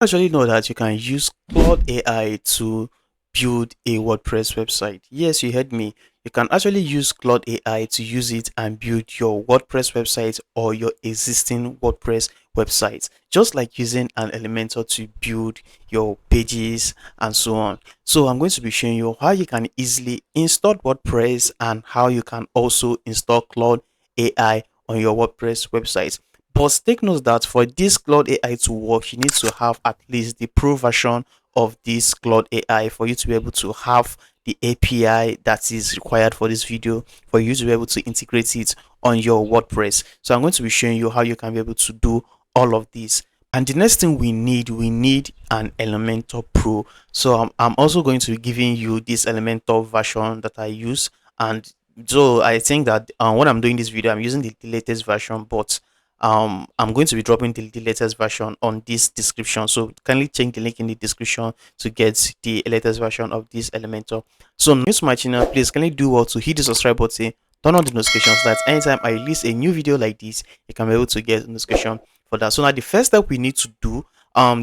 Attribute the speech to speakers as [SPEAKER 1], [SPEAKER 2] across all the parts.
[SPEAKER 1] Actually know that you can use Claude AI to build a WordPress website. Yes, you heard me. You can actually use Claude AI to use it and build your WordPress website or your existing WordPress website, just like using an Elementor to build your pages and so on. So I'm going to be showing you how you can easily install WordPress and how you can also install Claude AI on your WordPress website. But take note that for this Claude AI to work, you need to have at least the pro version of this Claude AI for you to be able to have the API that is required for this video for you to be able to integrate it on your WordPress. So I'm going to be showing you how you can be able to do all of this. And the next thing we need an Elementor Pro. So I'm also going to be giving you this Elementor version that I use. And so I think that when I'm doing this video, I'm using the latest version, but I'm going to be dropping the latest version on this description, so kindly check the link in the description to get the latest version of this Elementor. So new to my channel, please kindly do well to hit the subscribe button, turn on the notifications so that anytime I release a new video like this, you can be able to get a notification for that. So now the first step we need to do,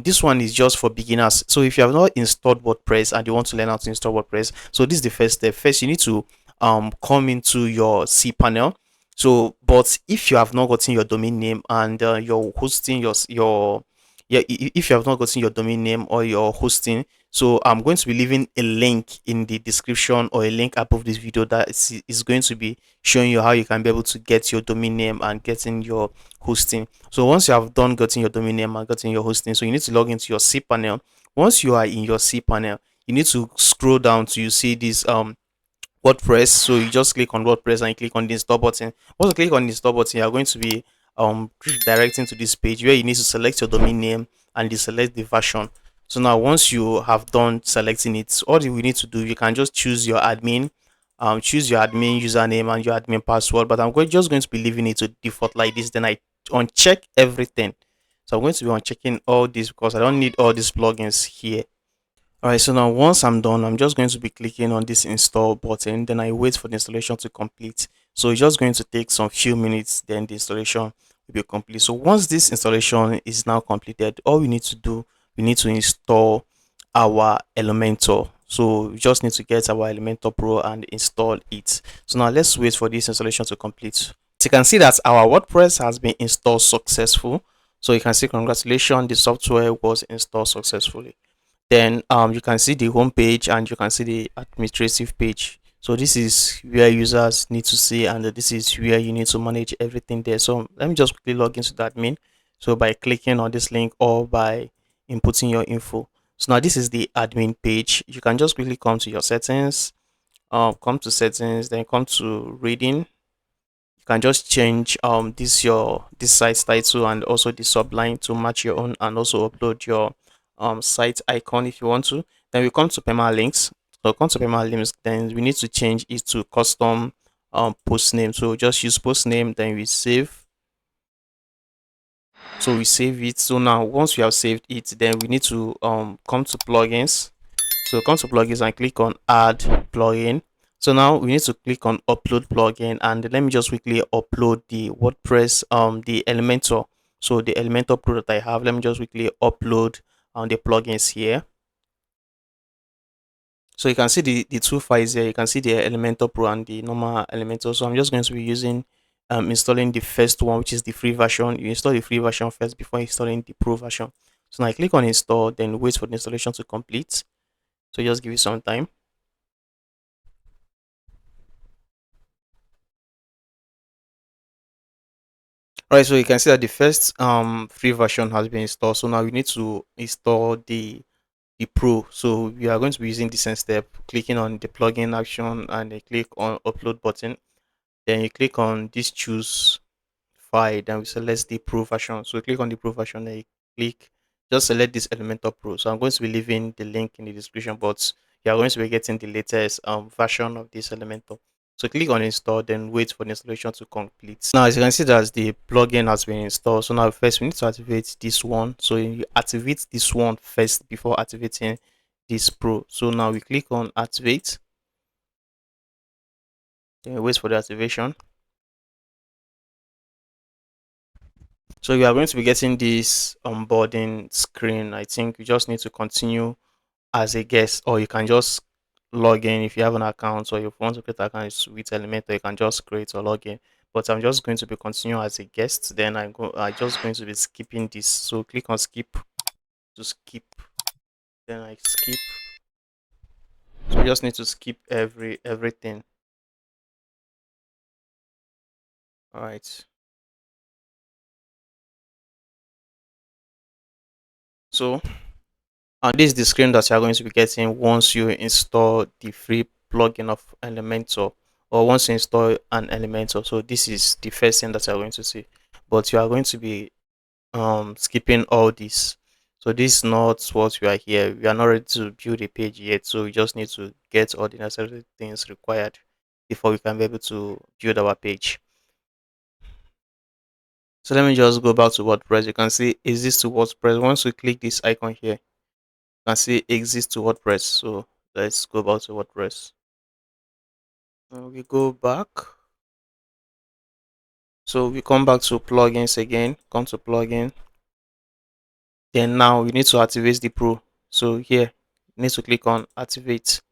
[SPEAKER 1] this one is just for beginners. So if you have not installed WordPress and you want to learn how to install WordPress, so this is the first step. First you need to come into your cPanel. So, but if you have not gotten your domain name and you're hosting your yeah, if you have not gotten your domain name or your hosting, so I'm going to be leaving a link in the description or a link above this video that is going to be showing you how you can be able to get your domain name and getting your hosting. So once you have done getting your domain name and getting your hosting, so you need to log into your cPanel. Once you are in your cPanel, you need to scroll down to you see this WordPress. So you just click on WordPress and you click on the install button. Once you click on the install button, you are going to be redirecting to this page where you need to select your domain name and you select the version. So now once you have done selecting it, all you need to do, you can just choose your admin, choose your admin username and your admin password. But just going to be leaving it to default like this. Then I uncheck everything. So I'm going to be unchecking all this because I don't need all these plugins here. Alright, so now once I'm done, I'm just going to be clicking on this install button. Then I wait for the installation to complete. So it's just going to take some few minutes, then the installation will be complete. So once this installation is now completed, all we need to do, we need to install our Elementor. So we just need to get our Elementor Pro and install it. So now let's wait for this installation to complete. So you can see that our WordPress has been installed successful. So you can see congratulations, the software was installed successfully. Then you can see the home page and you can see the administrative page. So this is where users need to see, and this is where you need to manage everything there. So let me just quickly log into the admin. So by clicking on this link or by inputting your info. So now this is the admin page. You can just quickly come to your settings, come to settings, then come to reading. You can just change this site title and also the subline to match your own, and also upload your site icon if you want to. Then we come to permalinks. So come to permalinks, then we need to change it to custom post name. So just use post name, then we save. So we save it. So now once we have saved it, then we need to come to plugins. So come to plugins and click on add plugin. So now we need to click on upload plugin, and let me just quickly upload the WordPress the Elementor. So the Elementor Pro that I have, let me just quickly upload the plugins here. So you can see the two files here. You can see the Elementor Pro and the normal Elementor. So I'm just going to be using installing the first one, which is the free version. You install the free version first before installing the pro version. So now I click on install, then wait for the installation to complete. So just give it some time. All right, so you can see that the first free version has been installed. So now we need to install the pro. So we are going to be using the same step, clicking on the plugin action and then click on upload button. Then you click on this choose file, then we select the pro version. So click on the pro version, then you click just select this Elementor Pro. So I'm going to be leaving the link in the description, but you are going to be getting the latest version of this Elementor. So click on install, then wait for the installation to complete. Now as you can see that the plugin has been installed. So now first we need to activate this one. So you activate this one first before activating this pro. So now we click on activate, then wait for the activation. So you are going to be getting this onboarding screen. I think you just need to continue as a guest, or you can just log in if you have an account, or if you want to create an account with Elementor, you can just create or log in. But I'm just going to be continue as a guest. Then I just going to be skipping this. So click on skip to skip. Then I skip. So you just need to skip everything. All right. So and this is the screen that you are going to be getting once you install the free plugin of Elementor, or once you install an Elementor. So this is the first thing that you are going to see. But you are going to be skipping all this. So this is not what we are here. We are not ready to build a page yet. So we just need to get all the necessary things required before we can be able to build our page. So let me just go back to WordPress. You can see exist to WordPress. Once we click this icon here, you can see exist to WordPress. So let's go back to WordPress. We go back. So we come back to plugins again. Come to plugin. Then now we need to activate the pro. So here, you need to click on activate.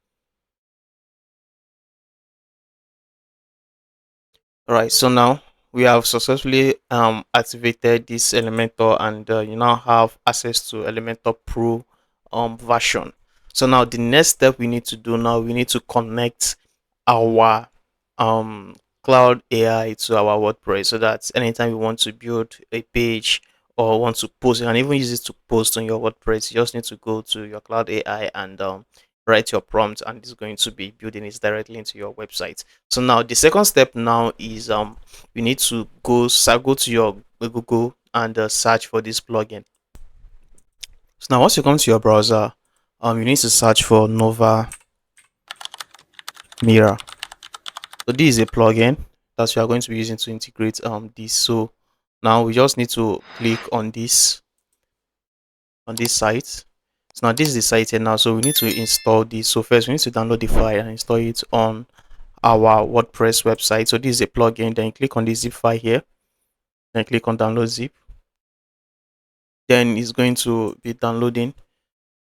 [SPEAKER 1] All right, so now we have successfully activated this Elementor, and you now have access to Elementor Pro version. So now the next step we need to do now, we need to connect our um, Cloud AI to our WordPress, so that anytime you want to build a page or want to post, you can even use it to post on your WordPress. You just need to go to your Cloud AI and write your prompt, and it's going to be building it directly into your website. So now the second step now is you need to go to your Google and search for this plugin. So now once you come to your browser, you need to search for Nova Mirror. So this is a plugin that you are going to be using to integrate this. So now we just need to click on this site. So now this is the site here now. So we need to install this. So first we need to download the file and install it on our WordPress website. So this is a plugin. Then click on the zip file here. Then click on download zip. Then it's going to be downloading.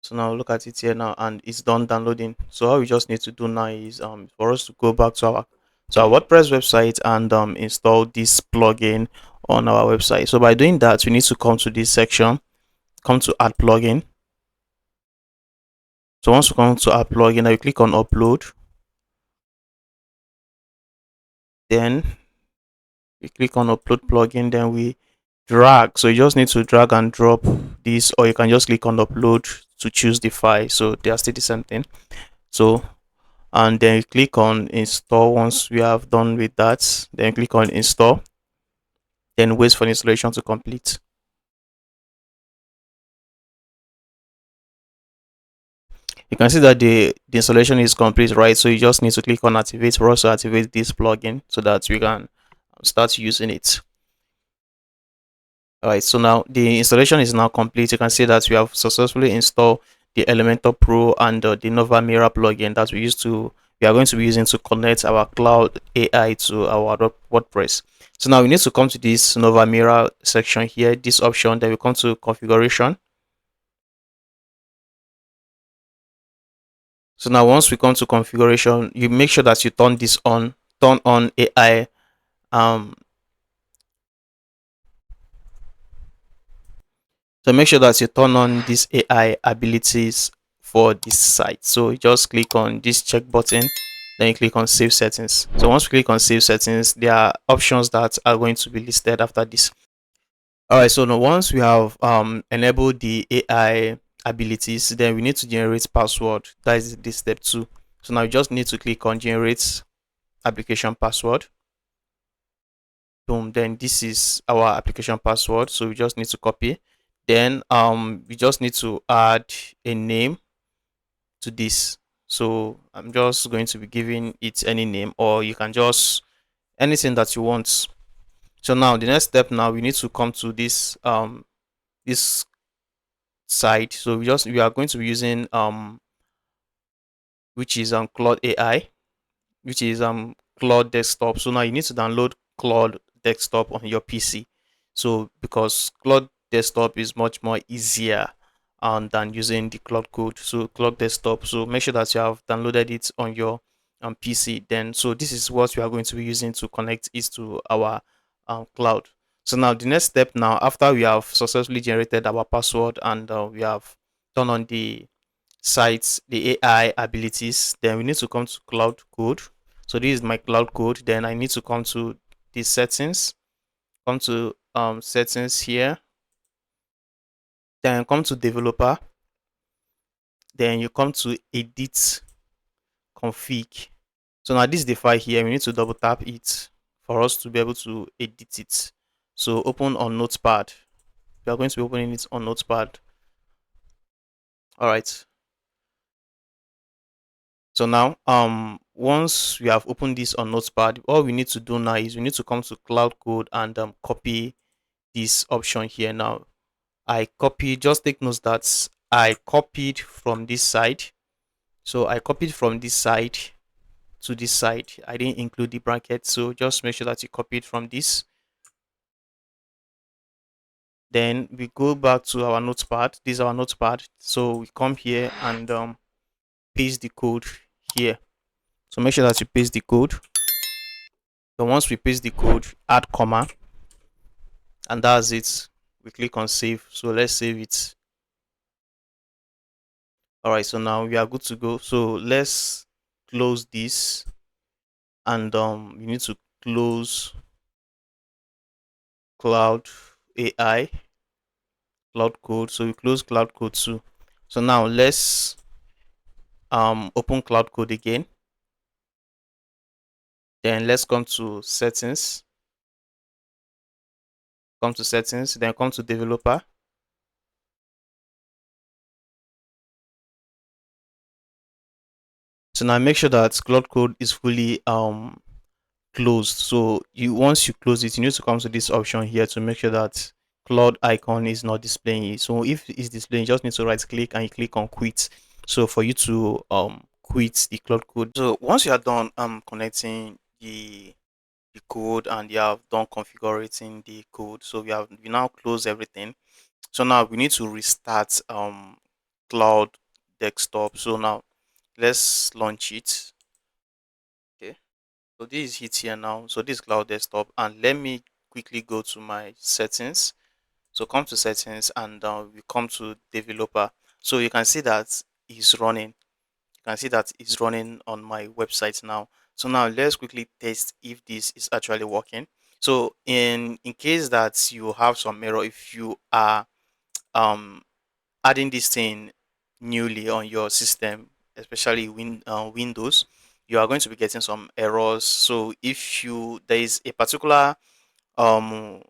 [SPEAKER 1] So now look at it here now, and it's done downloading. So all we just need to do now is for us to go back to our WordPress website and install this plugin on our website. So by doing that, we need to come to this section, come to add plugin. So once we come to add plugin, now you click on upload. Then we click on upload plugin. Then we drag. So you just need to drag and drop this, or you can just click on upload to choose the file. So they are still the same thing. So and then click on install. Once we have done with that, then click on install, then wait for the installation to complete. You can see that the installation is complete, right? So you just need to click on activate for us to activate this plugin so that we can start using it. All right, so now the installation is now complete. You can see that we have successfully installed the Elementor Pro and the Nova Mirror plugin that we are going to be using to connect our Cloud AI to our WordPress. So now we need to come to this Nova Mirror section here, this option. Then we come to configuration. So now once we come to configuration, you make sure that you turn this on, turn on AI so make sure that you turn on these AI abilities for this site. So you just click on this check button, then you click on save settings. So once we click on save settings, there are options that are going to be listed after this. All right, so now once we have enabled the AI abilities, then we need to generate password. That is this step 2. So now you just need to click on generate application password. Boom, then this is our application password, so we just need to copy. Then we just need to add a name to this. So I'm just going to be giving it any name, or you can just anything that you want. So now the next step, now we need to come to this site. So we are going to be using which is Claude AI, which is Claude desktop. So now you need to download Claude desktop on your PC. So because Claude Desktop is much more easier than using the Claude Code. So Claude Desktop. So make sure that you have downloaded it on your PC. Then so this is what we are going to be using to connect it to our cloud. So now the next step now, after we have successfully generated our password and we have turned on the sites, the AI abilities, then we need to come to cloud code. So this is my cloud code. Then I need to come to the settings, come to settings here, then come to developer, then you come to edit config. So now this is the file here. We need to double tap it for us to be able to edit it. So open on Notepad. We are going to be opening it on Notepad. All right. So now, once we have opened this on Notepad, all we need to do now is we need to come to Cloud Code and copy this option here. Now, I copy. Just take notes that I copied from this side. So I copied from this side to this side. I didn't include the bracket, so just make sure that you copy it from this. Then we go back to our Notepad. This is our Notepad. So we come here and paste the code here. So make sure that you paste the code. Then once we paste the code, add comma, and that's it. We click on save. So let's save it. All right, so now we are good to go. So let's close this, and you need to close Cloud AI, Cloud Code. So we close Cloud Code too. So now let's open Cloud Code again. Then let's come to settings. Come to settings. Then come to developer. So now make sure that Cloud Code is fully closed. So you once you close it, you need to come to this option here to make sure that Cloud icon is not displaying it. So if it's displaying, you just need to right click and you click on quit. So for you to quit the Cloud Code. So once you are done connecting the code and you have done configuring the code, so we now close everything. So now we need to restart Cloud Desktop. So now let's launch it. Okay. So this is it here now. So this is Cloud Desktop, and let me quickly go to my settings. So come to settings and we come to developer. So you can see that it's running. You can see that it's running on my website now. So now let's quickly test if this is actually working. So in case that you have some error, if you are um adding this thing newly on your system, especially Windows, you are going to be getting some errors. So if you there is a particular um,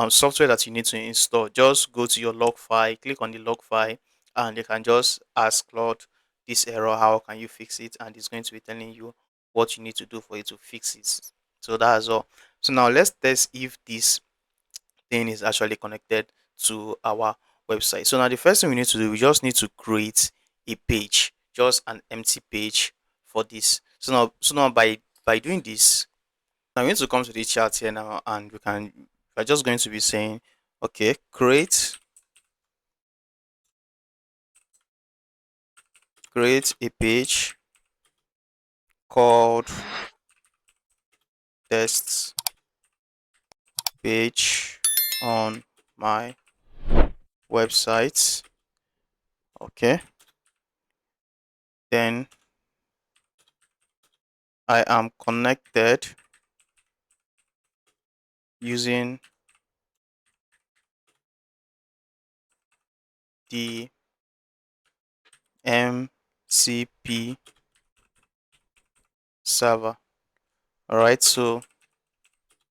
[SPEAKER 1] software that you need to install, just go to your log file, click on the log file, and you can just ask Claude this error, how can you fix it, and it's going to be telling you what you need to do for you to fix it. So that's all. So now let's test if this thing is actually connected to our website. So now the first thing we need to do, we just need to create a page, just an empty page for this. So now by doing this, I'm going to come to the chat here now, and we're just going to be saying, okay, create a page called test page on my website. Okay, then I am connected using the MCP server. All right, so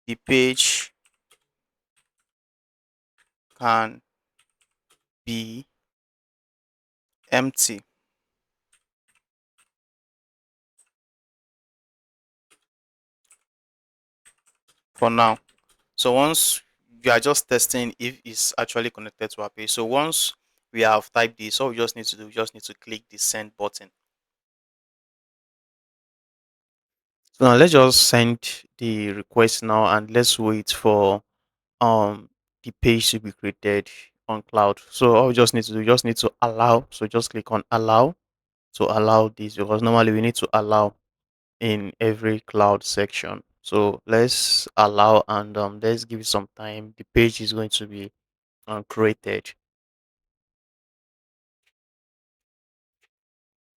[SPEAKER 1] the page can be empty for now. So once we are just testing if it's actually connected to our page. So once we have typed this, all we just need to do, we just need to click the send button. So now let's just send the request now and let's wait for the page to be created on cloud. So all we just need to do, just need to allow. So just click on allow to allow this, because normally we need to allow in every cloud section. So let's allow, and let's give it some time. The page is going to be created.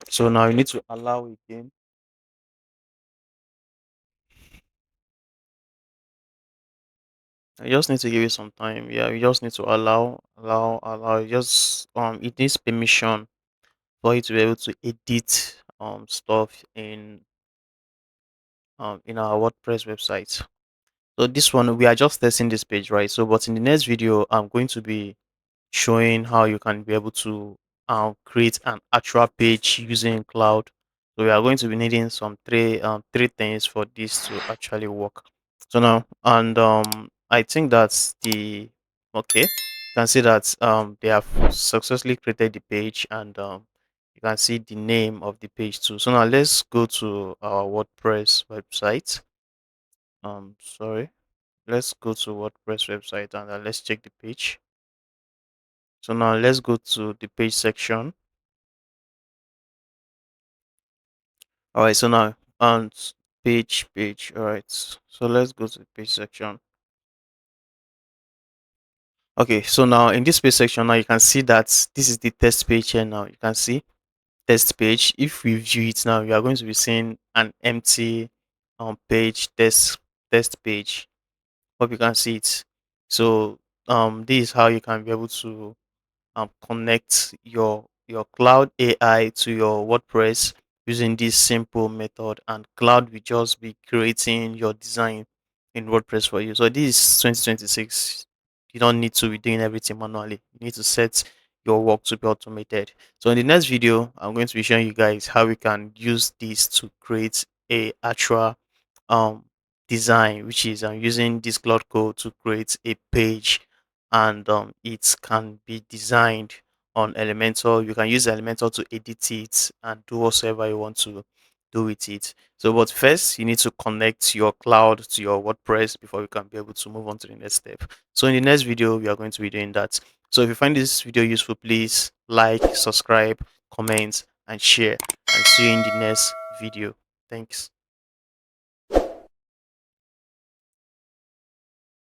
[SPEAKER 1] So now you need to allow again. You just need to give it some time. Yeah, you just need to allow. You just it needs permission for you to be able to edit stuff in our WordPress website. So this one, we are just testing this page, right? So but in the next video, I'm going to be showing how you can be able to create an actual page using cloud. So we are going to be needing some three things for this to actually work. So now, and I think that's the okay. You can see that they have successfully created the page, and you can see the name of the page too. So now let's go to our WordPress website. Sorry, let's go to WordPress website, and let's check the page. So now let's go to the page section. All right, so now on page. All right, so let's go to the page section. Okay, so now in this page section, now you can see that this is the test page here. Now you can see test page. If we view it now, you are going to be seeing an empty page, test page. Hope you can see it. So this is how you can be able to connect your cloud AI to your WordPress using this simple method, and cloud will just be creating your design in WordPress for you. So this is 2026. You don't need to be doing everything manually. You need to set your work to be automated. So in the next video, I'm going to be showing you guys how we can use this to create a actual um design, which is using this cloud code to create a page, and it can be designed on Elementor. You can use Elementor to edit it and do whatever you want to do with it. So but first you need to connect your cloud to your WordPress before you can be able to move on to the next step. So in the next video we are going to be doing that. So if you find this video useful, please like, subscribe, comment and share, and see you in the next video. Thanks.